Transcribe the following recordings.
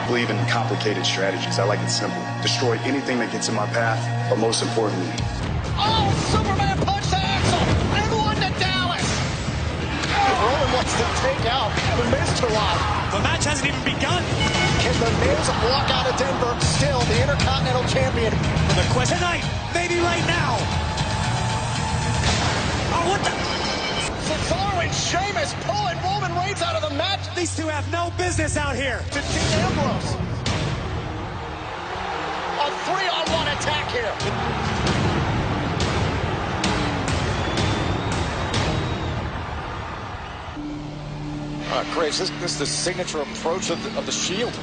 believe in complicated strategies. I like it simple. Destroy anything that gets in my path, but most importantly. Oh, Superman punch to Axel and one to Dallas. Roman wants to take out the Miz to live. The match hasn't even begun. Can the Miz walk out of Denver still the Intercontinental Champion? For the question tonight, maybe right now. Oh, what the? Cesaro and Sheamus pulling Roman Reigns out of the match. These two have no business out here. To Dean Ambrose. A 3-on-1 attack here. Graves, this is the signature approach of the Shield.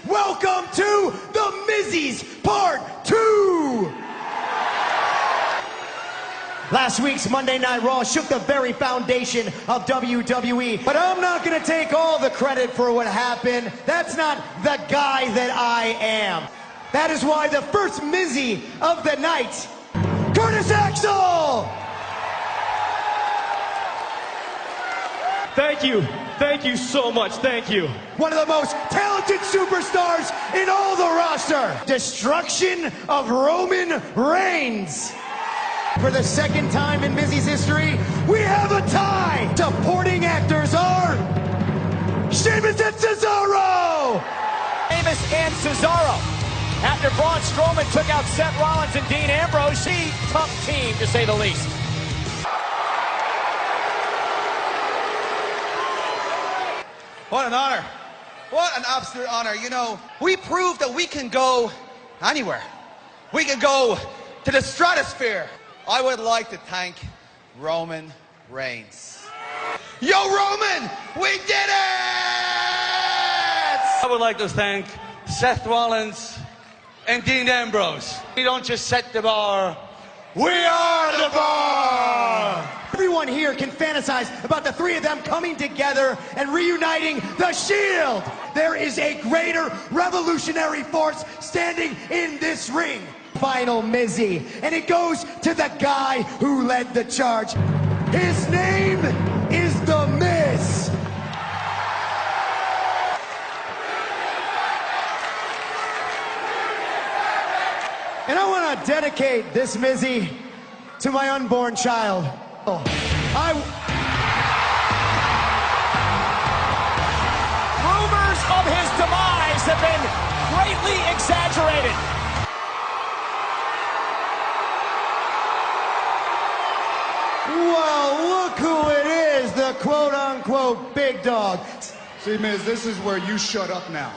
Welcome to the Mizzies Part 2! Last week's Monday Night Raw shook the very foundation of WWE, but I'm not gonna take all the credit for what happened. That's not the guy that I am. That is why the first Mizzy of the night, Curtis Axel! Thank you so much, thank you. One of the most talented superstars in all the roster. Destruction of Roman Reigns. For the second time in Mizzy's history, we have a tie. Supporting actors are Sheamus and Cesaro. Sheamus and Cesaro. After Braun Strowman took out Seth Rollins and Dean Ambrose, tough team to say the least. What an honor. What an absolute honor. You know, we proved that we can go anywhere. We can go to the stratosphere. I would like to thank Roman Reigns. Yo, Roman, we did it! I would like to thank Seth Rollins and Dean Ambrose. We don't just set the bar, we are the bar! Everyone here can fantasize about the three of them coming together and reuniting the Shield. There is a greater revolutionary force standing in this ring. Final Mizzy, and it goes to the guy who led the charge. His name is The Miz. And I want to dedicate this Mizzy to my unborn child. Rumors of his demise have been greatly exaggerated. Well, look who it is, the quote-unquote big dog. See, Miz, this is where you shut up now.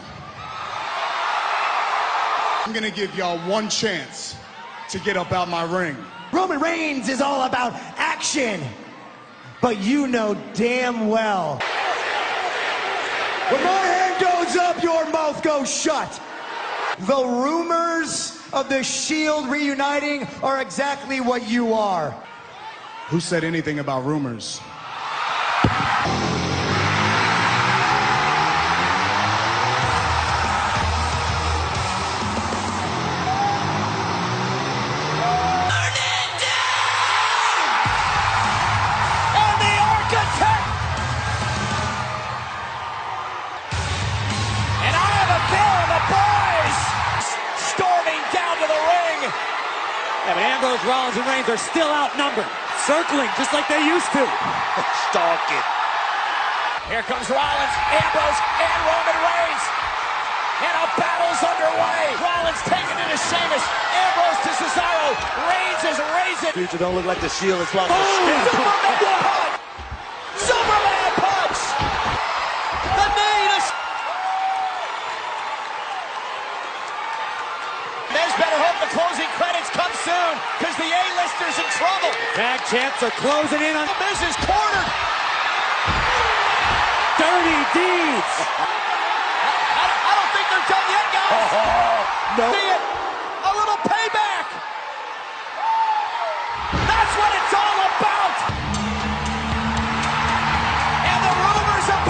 I'm gonna give y'all one chance to get up out my ring. Roman Reigns is all about action, but you know damn well. When my hand goes up, your mouth goes shut. The rumors of the Shield reuniting are exactly what you are. Who said anything about rumors? Yeah, but Ambrose, Rollins, and Reigns are still outnumbered. Circling, just like they used to. Stalking. Here comes Rollins, Ambrose, and Roman Reigns. And a battle's underway. Rollins taking it to Sheamus. Ambrose to Cesaro. Reigns is raising. Future don't look like the Shield is lost. Superman punch! Superman punch! The main is... Miz better hope the closing credits come soon, because the A-lister's in trouble. Tag champs are closing in on... The Miz is cornered. Dirty deeds. I don't think they're done yet, guys. No. See it. A little payback. That's what it's all about. And the rumors of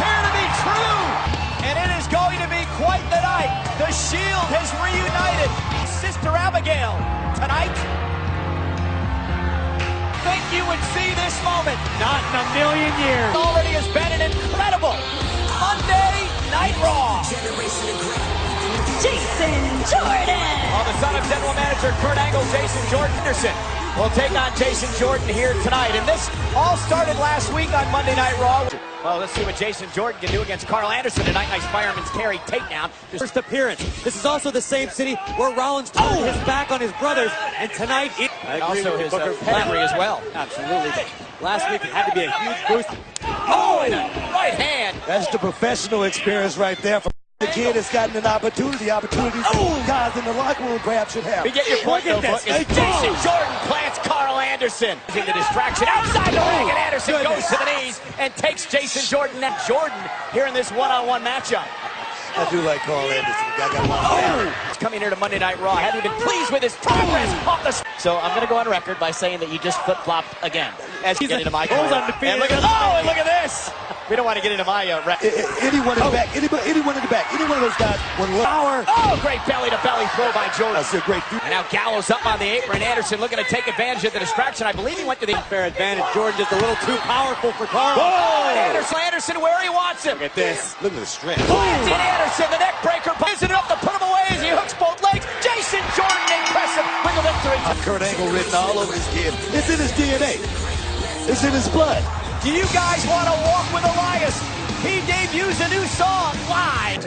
Sister Abigail. Tonight, think you would see this moment. Not in a million years. Already has been an incredible Monday Night Raw. Jason Jordan. Well, the son of General Manager Kurt Angle, Jason Jordan Anderson will take on Jason Jordan here tonight. And this all started last week on Monday Night Raw. Well, let's see what Jason Jordan can do against Carl Anderson tonight. Nice fireman's carry takedown. First appearance. This is also the same city where Rollins turned his back on his brothers, and tonight and also his pedigree as well. Absolutely. Last week it had to be a huge boost. Oh, and a right hand. That's the professional experience right there. For the kid has gotten an opportunity. Opportunities guys in the locker room perhaps should have. We get your point, though, Book. Jason Jordan plants Carl Anderson. Using the distraction outside the ring, and Anderson goes to the knees and takes Jason Jordan. And Jordan here in this one-on-one matchup. I do like Carl Anderson. He's coming here to Monday Night Raw. Haven't even pleased with his progress off the. So I'm going to go on record by saying that you just flip-flopped again as you get into my career. And look at this. We don't want to get into my record. Anyone in the back. Anyone in the back. Any one of those guys would love. Oh, great belly-to-belly throw by Jordan. That's a great throw. And now Gallows up on the apron. Anderson looking to take advantage of the distraction. I believe he went to the Fair advantage. Jordan just a little too powerful for Carl. Anderson where he wants him. Look at this. Look at the strength. Anderson, the neck breaker, plays it up to put him away as he hooks both legs. Jason Jordan, impressive win the victory. Kurt Angle written all over his kid. It's in his DNA. It's in his blood. Do you guys want to walk with Elias? He debuts a new song live.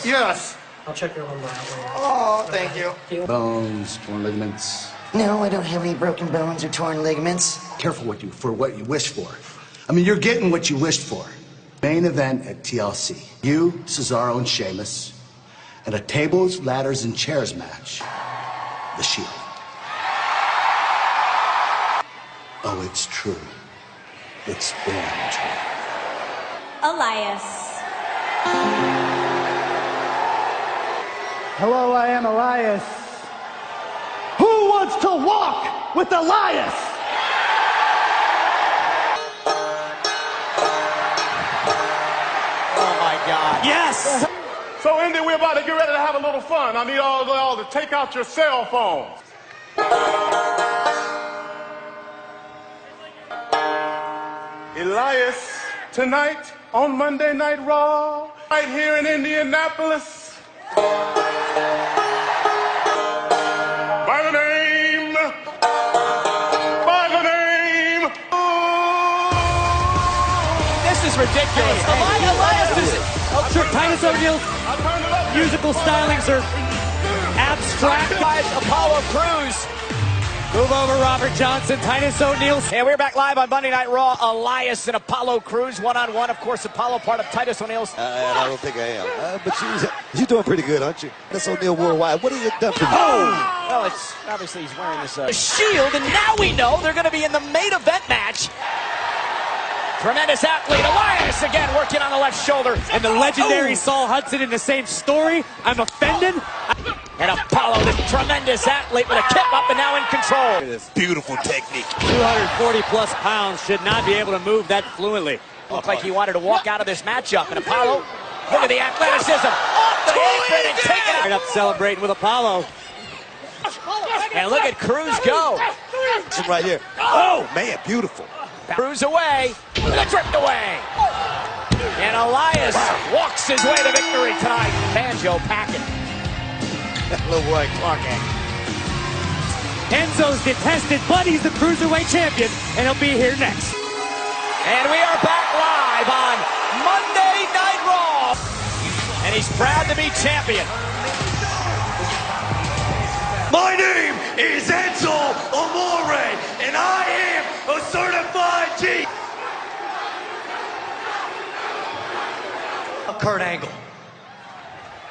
Yes. I'll check your lumbar out later. Oh, thank you. Bones, torn ligaments. No, I don't have any broken bones or torn ligaments. Careful what you wish for. I mean, you're getting what you wished for. Main event at TLC. You, Cesaro, and Sheamus, and a tables, ladders, and chairs match. The Shield. Oh, it's true. It's been true. Elias. Hello, I am Elias. Who wants to walk with Elias? Oh my God. Yes! So, Indy, we're about to get ready to have a little fun. I need all to take out your cell phones. Elias, tonight on Monday Night Raw, right here in Indianapolis. By the name. This is ridiculous. Elias is. I'm sure Titus O'Neil's musical stylings are abstract. Apollo Crews. Move over, Robert Johnson, Titus O'Neil. And we're back live on Monday Night Raw. Elias and Apollo Crews one-on-one. Of course, Apollo part of Titus O'Neil's. I don't think I am. But you're doing pretty good, aren't you? Titus O'Neil worldwide. What has it done for you? Well, it's obviously he's wearing this Shield, and now we know they're going to be in the main event match. Tremendous athlete, Elias again working on the left shoulder. And the legendary Saul Hudson in the same story. I'm offended. And Apollo, this tremendous athlete with a kip up and now in control. Beautiful technique. 240 plus pounds should not be able to move that fluently. Looked like he wanted to walk out of this matchup. And Apollo, look at the athleticism. Off the apron and taking it. Right up celebrating with Apollo. And look at Crews go. Right here. Oh, man, beautiful. Crews away, and a drift away. And Elias walks his way to victory tonight. Banjo packing. Little Roy Clark act. Enzo's detested, but he's the Cruiserweight champion, and he'll be here next. And we are back live on Monday Night Raw. And he's proud to be champion. My name is Enzo Amore, and I am a certified G. Kurt Angle,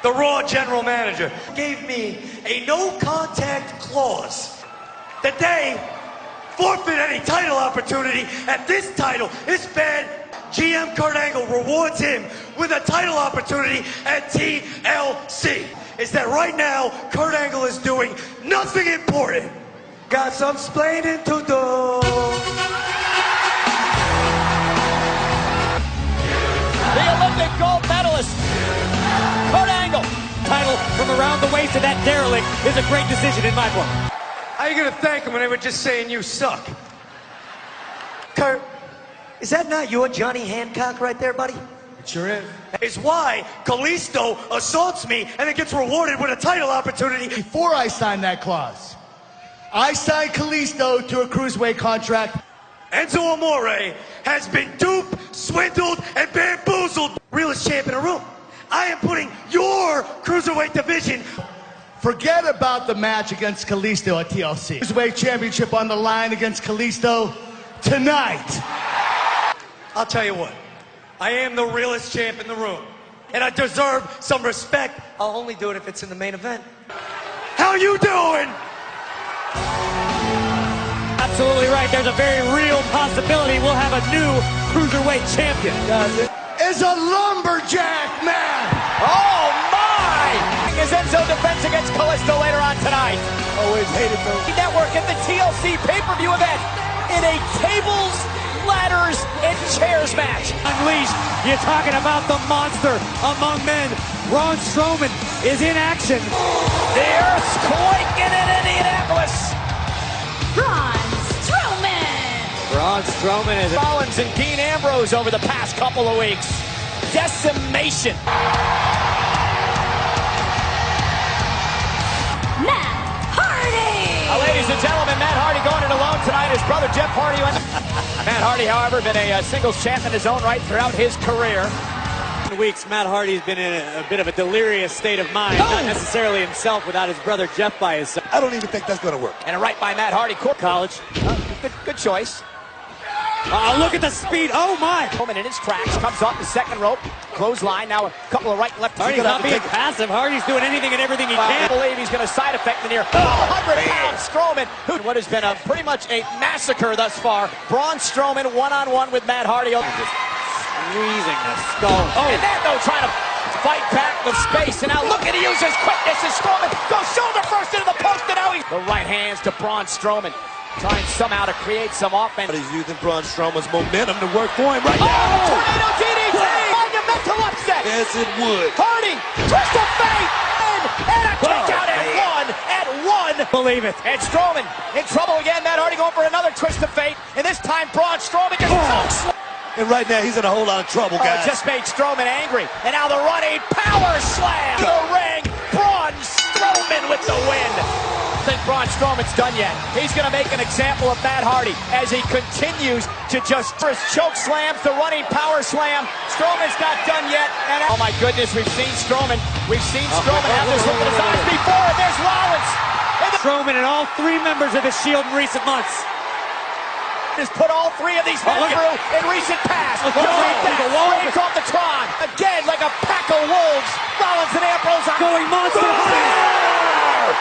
the Raw General Manager, gave me a no-contact clause that they forfeit any title opportunity at this title. Instead, GM Kurt Angle rewards him with a title opportunity at TLC. Is that right now, Kurt Angle is doing nothing important. Got some splaining to do. The Olympic gold medalist, Kurt Angle. Title from from around the waist of that derelict is a great decision in my book. How are you gonna thank them when they were just saying you suck? Kurt, is that not your Johnny Hancock right there, buddy? It sure is. Is why Kalisto assaults me and then gets rewarded with a title opportunity. Before I signed that clause, I signed Kalisto to a cruiserweight contract. Enzo Amore has been duped, swindled, and bamboozled. Realest champ in the room. I am putting your cruiserweight division. Forget about the match against Kalisto at TLC. Cruiserweight championship on the line against Kalisto tonight. I'll tell you what. I am the realest champ in the room. And I deserve some respect. I'll only do it if it's in the main event. How you doing? Absolutely right. There's a very real possibility we'll have a new cruiserweight champion. Is a lumberjack man. Oh, my! As Enzo defense against Kalisto later on tonight. Always hated those. Network at the TLC pay-per-view event in a tables, ladders, and chairs match. Unleashed. You're talking about the monster among men. Braun Strowman is in action. The Earth's quaking in Indianapolis. Braun Strowman. Braun Strowman is Rollins and Dean Ambrose over the past couple of weeks. Decimation. Matt Hardy. Ladies and gentlemen, Matt Hardy going it alone tonight. His brother Jeff Hardy went. Matt Hardy, however, been a singles champ in his own right throughout his career. In weeks, Matt Hardy's been in a bit of a delirious state of mind. Not necessarily himself without his brother Jeff by his side. I don't even think that's going to work. And a right by Matt Hardy. College. Good choice. Look at the speed. Oh, my. Roman in his tracks. Comes off the second rope. Clothesline. Now a couple of right and left. Hardy's not being passive. Hardy's doing anything and everything he can. I believe he's going to side effect the near 100-pound Strowman. What has been pretty much a massacre thus far. Braun Strowman one-on-one with Matt Hardy. Squeezing the skull. Oh. And then, though, trying to fight back with space. And now look at he uses quickness as Strowman goes shoulder first into the post. And now he's the right hands to Braun Strowman. Trying somehow to create some offense. He's using Braun Strowman's momentum to work for him right now. Tornado DDT! Monumental upset! Yes, it would. Hardy, twist of fate! And a kick out at one! Believe it. And Strowman in trouble again. Matt Hardy going for another twist of fate. And this time Braun Strowman gets chokes. And right now, he's in a whole lot of trouble, guys. Just made Strowman angry. And now the running power slam to the ring. Braun Strowman with the win. I think Braun Strowman's done yet. He's going to make an example of Matt Hardy as he continues to just first choke slams, the running power slam. Strowman's not done yet. And oh my goodness, we've seen Strowman. We've seen Strowman have this look in his eyes before. And there's Rollins. Strowman and all three members of the Shield in recent months. Has put all three of these men through in recent past. Reigns off the Tron. Again, like a pack of wolves. Rollins and Ambrose are going monster high.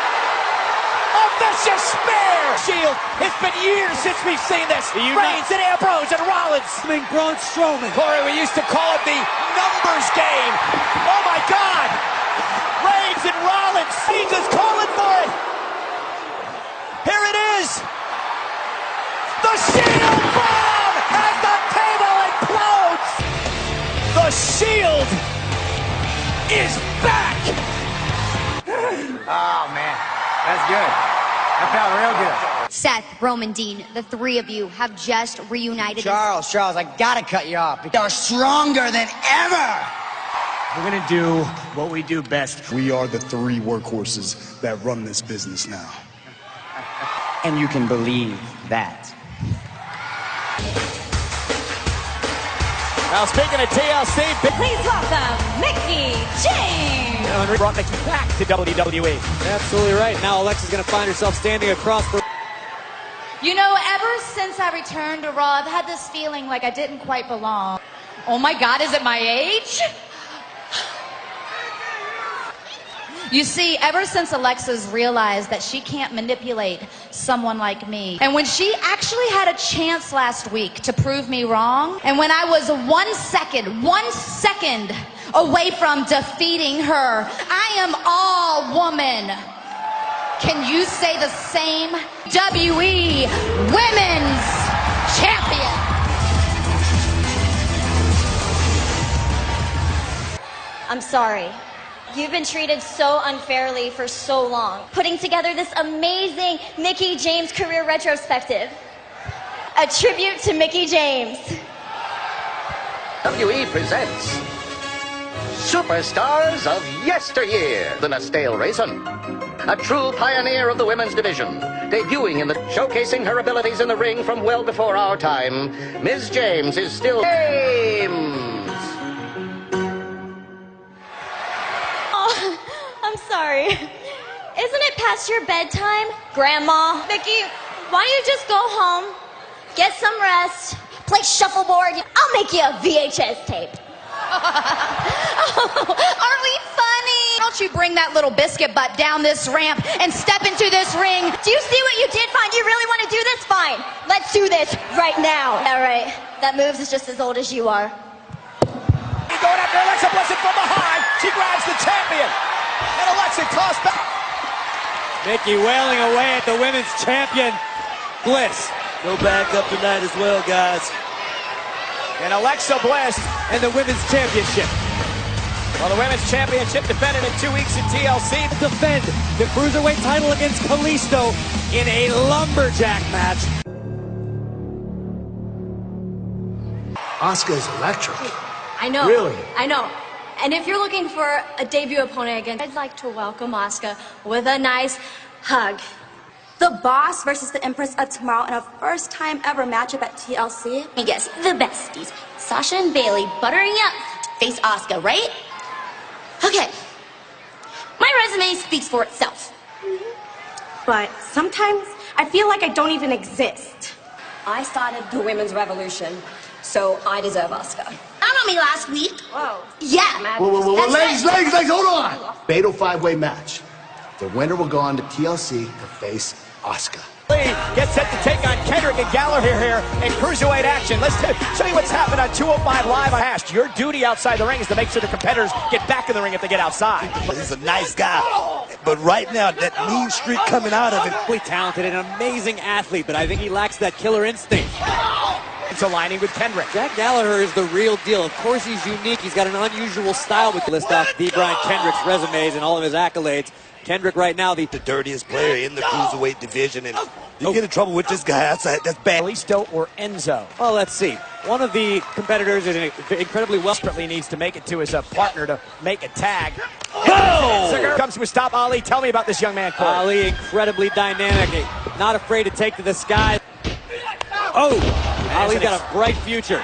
A vicious spear. Shield. It's been years since we've seen this. Reigns and Ambrose and Rollins. Braun Strowman. Corey, we used to call it the numbers game. Oh my God. Reigns and Rollins. He's just calling for it. Here it is. The Shield bomb as the table implodes. The Shield is back. Oh, man. That's good. That felt real good. Seth, Roman, Dean, the three of you have just reunited. Charles, I gotta cut you off. They're stronger than ever. We're gonna do what we do best. We are the three workhorses that run this business now. And you can believe that. Now speaking of TLC, please welcome Mickie James. Brought Mickie back to WWE. Absolutely right. Now Alexa's going to find herself standing across the... You know, ever since I returned to Raw, I've had this feeling like I didn't quite belong. Oh my God, is it my age? You see, ever since Alexa's realized that she can't manipulate someone like me, and when she actually had a chance last week to prove me wrong, and when I was 1 second away from defeating her, I am all woman. Can you say the same? WWE Women's Champion. I'm sorry. You've been treated so unfairly for so long. Putting together this amazing Mickie James career retrospective. A tribute to Mickie James. WE presents Superstars of Yesteryear. The Nastale Raisin, a true pioneer of the women's division, debuting in the showcasing her abilities in the ring from well before our time. Ms. James is still James. Oh, I'm sorry. Isn't it past your bedtime, Grandma? Mickie, why don't you just go home, get some rest, play shuffleboard? I'll make you a VHS tape. Aren't we funny? Don't you bring that little biscuit butt down this ramp and step into this ring. Do you see what you did? Fine. Do you really want to do this? Fine. Let's do this right now. All right. That moves is just as old as you are. Going after Alexa Bliss from behind. She grabs the champion. And Alexa tossed back. Mickie wailing away at the women's champion, Bliss. Go back up tonight as well, guys. And Alexa Bliss and the women's championship. Well, the women's championship defended in 2 weeks at TLC. Defend the cruiserweight title against Kalisto in a lumberjack match. Asuka is electric. I know. Really? I know. And if you're looking for a debut opponent again, I'd like to welcome Asuka with a nice hug. The Boss versus the Empress of Tomorrow in a first time ever matchup at TLC. I guess the besties, Sasha and Bailey, buttering up to face Asuka, right? Okay. My resume speaks for itself. But sometimes I feel like I don't even exist. I started the women's revolution, so I deserve Asuka. Not on me last week. Whoa. Yeah. Whoa, ladies, hold on. Fatal 5-way match. The winner will go on to TLC to face Asuka. Gets set to take on Kendrick and Gallagher here in cruiserweight action. Let's show you what's happened on 205 Live. Your duty outside the ring is to make sure the competitors get back in the ring if they get outside. He's a nice guy, but right now that mean streak coming out of him. Really talented and amazing athlete, but I think he lacks that killer instinct. It's aligning with Kendrick. Jack Gallagher is the real deal. Of course he's unique. He's got an unusual style. We list off D. Brian Kendrick's resumes and all of his accolades. Kendrick right now the dirtiest player in the cruiserweight division, and you get in trouble with this guy outside, that's bad. Kalisto or Enzo? Well, let's see. One of the competitors is incredibly well. Desperately needs to make it to his partner to make a tag. Oh! Comes to a stop. Ali, tell me about this young man, Corey. Ali, incredibly dynamic, not afraid to take to the sky. Oh! Ali's got a bright future.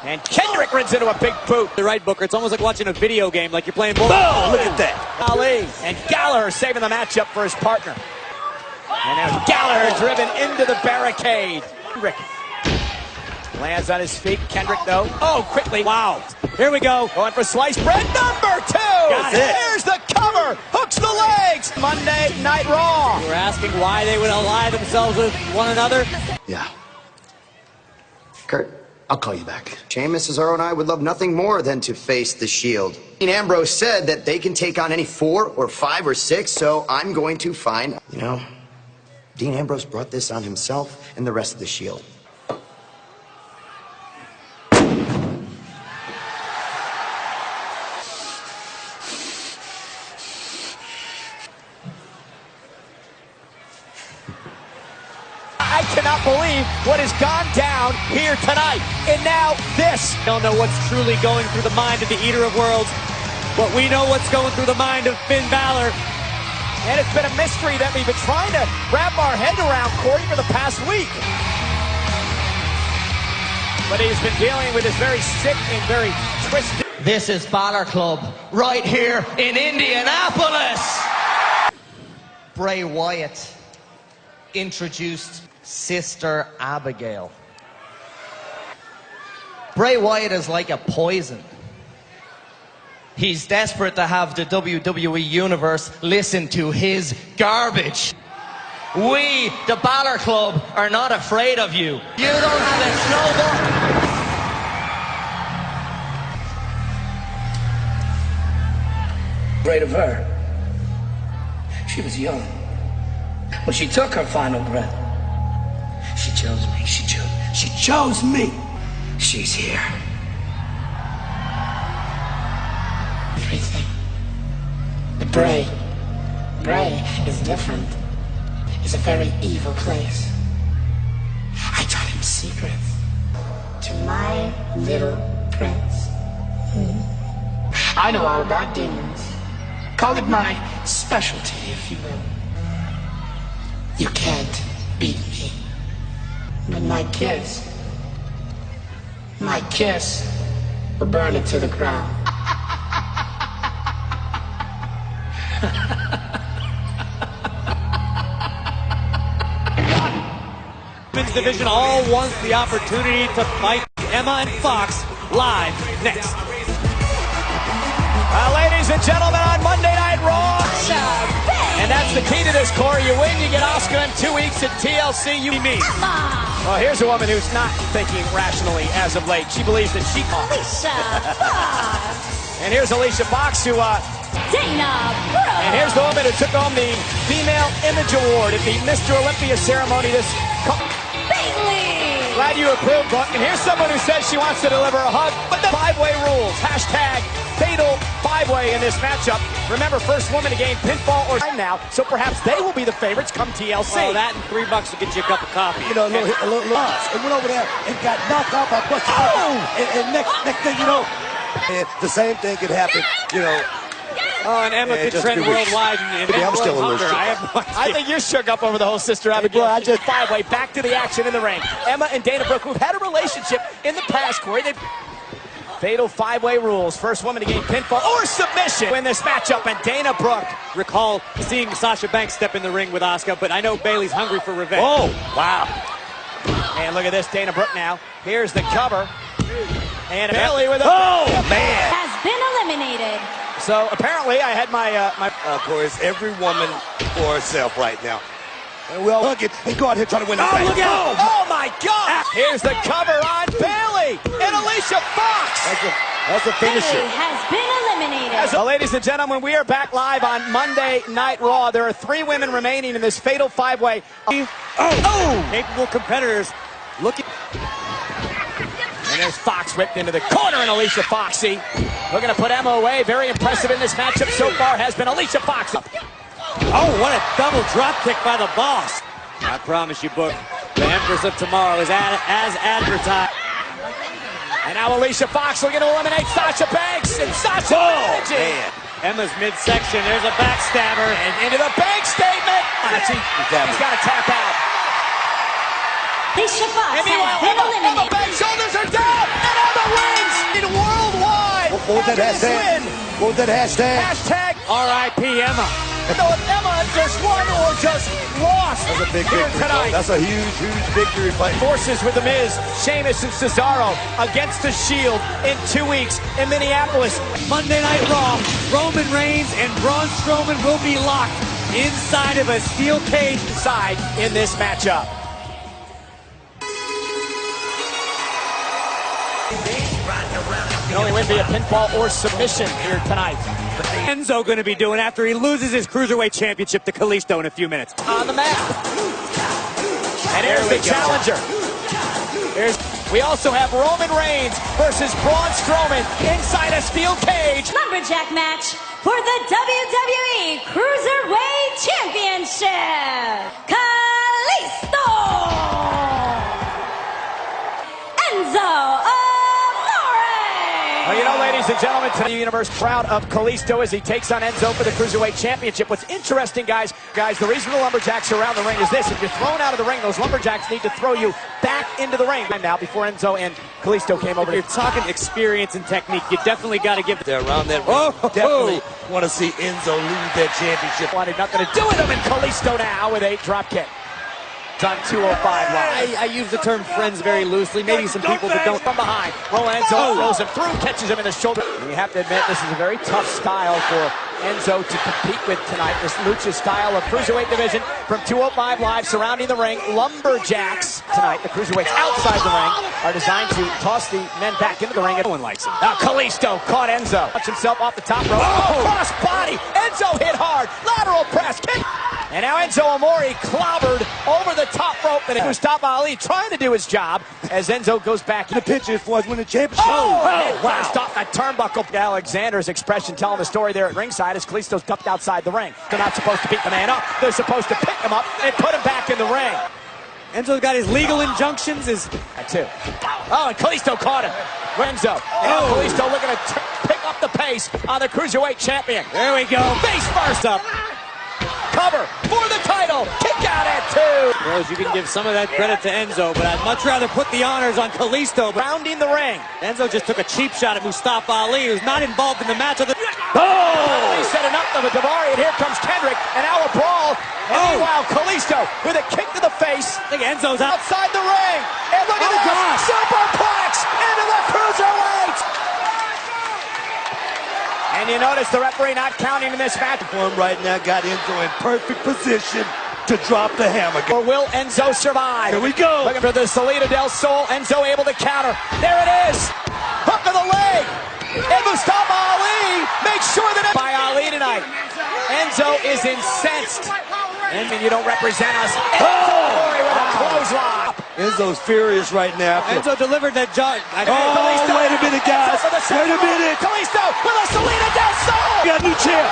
And Kendrick runs into a big boot. The right, Booker. It's almost like watching a video game, like you're playing ball. Oh, look at that. Ali and Gallagher saving the matchup for his partner. And now Gallagher driven into the barricade. Kendrick lands on his feet. Kendrick, though. Oh, quickly. Wow. Here we go. Going for sliced bread number 2. There's the cover. Hooks the legs. Monday Night Raw. We're asking why they would ally themselves with one another. Yeah. Kurt, I'll call you back. Sheamus, Cesaro, and I would love nothing more than to face the Shield. Dean Ambrose said that they can take on any 4 or 5 or 6, so I'm going to find... You know, Dean Ambrose brought this on himself and the rest of the Shield. I cannot believe what has gone down here tonight. And now this. Don't know what's truly going through the mind of the Eater of Worlds, but we know what's going through the mind of Finn Balor. And it's been a mystery that we've been trying to wrap our head around, Corey, for the past week. But he's been dealing with this very sick and very twisted. This is Balor Club, right here in Indianapolis. Bray Wyatt introduced Sister Abigail. Bray Wyatt is like a poison. He's desperate to have the WWE Universe listen to his garbage. We, the Balor Club, are not afraid of you. You don't have a snowball. Afraid of her. She was young. When she took her final breath, she chose me. She chose me. She's here. Everything Bray. Bray is different. It's a very evil place. I taught him secrets to my little prince. I know all about demons. Call it my specialty, if you will. You can't beat me. But my kiss will burn it to the ground. Women's division all wants the opportunity to fight. Emma and Fox live next. Ladies and gentlemen, on Monday Night Raw. And that's the key to this, Corey. You win, you get Asuka in 2 weeks at TLC. You mean. Well, here's a woman who's not thinking rationally as of late. She believes that she can. Alicia Fox. And here's Alicia Fox, who Dana Brooke. and here's the woman who took home the Female Image Award at the Mr. Olympia ceremony this. Bailey. Glad you approve, Brooke. And here's someone who says she wants to deliver a hug, but the five-way rules. Hashtag fatal five-way in this matchup. Remember, first woman to gain pinfall or now, so perhaps they will be the favorites come TLC. Well, that and $3 will get you a cup of coffee. You know, a little loss. And went over there and got knocked out by Buster. And next thing you know, the same thing could happen, you know. Oh, and Emma could trend worldwide. And I'm still a little shook. I have no idea. I think you're shook up over the whole Sister Abigail. Well, I just five-way back to the action in the ring. Emma and Dana Brooke, who've had a relationship in the past, Corey. Fatal five-way rules. First woman to gain pinfall or submission win this matchup. And Dana Brooke. Recall seeing Sasha Banks step in the ring with Asuka, but I know Bailey's hungry for revenge. Oh, wow. And look at this, Dana Brooke now. Here's the cover. And Bailey with a... Oh, man. Has been eliminated. So apparently I had my... Of course, every woman for herself right now. And we'll hug it and go out here trying to win the Oh, fight. look out! Oh, my God! Here's the cover on Bailey and Alicia Fox. That's a finisher. Bailey has been eliminated. Well, ladies and gentlemen, we are back live on Monday Night Raw. There are 3 women remaining in this fatal five-way. Capable competitors looking. And there's Fox whipped into the corner, and Alicia Foxy looking to put Emma away. Very impressive in this matchup so far has been Alicia Fox. Oh, what a double drop kick by the boss. I promise you, Book, the Empress of Tomorrow is as advertised. And now Alicia Fox looking to eliminate Sasha Banks. And Sasha managing. Emma's midsection. There's a backstabber. And into the Banks statement. He's got to tap out. Alicia Fox And meanwhile, has been Emma eliminated. Banks' shoulders are down. And Emma wins in worldwide. What was that After this hashtag? win. What was that hashtag? Hashtag R.I.P. Emma. So if Emma just won or just lost That's a big here victory. tonight. That's a huge victory fight. Forces with The Miz, Sheamus, and Cesaro against the Shield in 2 weeks in Minneapolis. Monday Night Raw. Roman Reigns and Braun Strowman will be locked inside of a steel cage Side in this matchup. Can only win via pinfall or submission here tonight. Enzo going to be doing after he loses his Cruiserweight Championship to Kalisto in a few minutes. On the map. And here's the challenger. We also have Roman Reigns versus Braun Strowman inside a steel cage. Lumberjack match for the WWE Cruiserweight Championship. Kalisto. Enzo Amore. Well, you know, ladies and gentlemen, today the Universe proud of Kalisto as he takes on Enzo for the Cruiserweight Championship. What's interesting, guys, the reason the Lumberjacks are around the ring is this. If you're thrown out of the ring, those Lumberjacks need to throw you back into the ring. Now, before Enzo and Kalisto came over. If you're talking experience and technique, you definitely got to give They're around that ring. Definitely want to see Enzo lose that championship. Wanted nothing to do with him, and Kalisto now with a drop kick. It's on 205 Live. I use the term friends very loosely. Maybe some people that don't. From behind, Enzo rolls him through, catches him in the shoulder. And you have to admit, this is a very tough style for Enzo to compete with tonight. This lucha style of Cruiserweight division from 205 Live surrounding the ring. Lumberjacks tonight, the Cruiserweights outside the ring, are designed to toss the men back into the ring. No one likes him. Now Kalisto caught Enzo. Touch himself off the top rope. Oh, cross body. Enzo hit hard. Lateral press. Kick. And now Enzo Amore clobbered over the top rope, and Mustafa Ali trying to do his job as Enzo goes back. The picture for us winning the championship. Oh, wow. Stop that turnbuckle. Alexander's expression telling the story there at ringside as Kalisto's ducked outside the ring. They're not supposed to beat the man up. They're supposed to pick him up and put him back in the ring. Enzo's got his legal injunctions. That too. Oh, and Kalisto caught him. Enzo. And now Kalisto looking to pick up the pace on the Cruiserweight champion. There we go. Face first up. Cover for the title. Kick out at 2. Rose, you can give some of that credit to Enzo, but I'd much rather put the honors on Kalisto. Rounding the ring. Enzo just took a cheap shot at Mustafa Ali, who's not involved in the match. He said enough of a Daivari, and here comes Kendrick, and now a brawl. And meanwhile, Kalisto with a kick to the face. I think Enzo's outside the ring. And look at this. Superplex into the Cruiserweight. And you notice the referee not counting in this match. For him right now, got Enzo in perfect position to drop the hammer. Or will Enzo survive? Here we go. Looking for the Salida del Sol. Enzo able to counter. There it is. Hook of the leg. And Mustafa Ali makes sure that by Ali tonight. Enzo is incensed. And you don't represent us. Enzo Amore with a clothesline. Enzo's furious right now. Enzo delivered that jug. Wait a minute, guys. Wait a minute. Kalisto with a Salida del Sol. Got a new chair.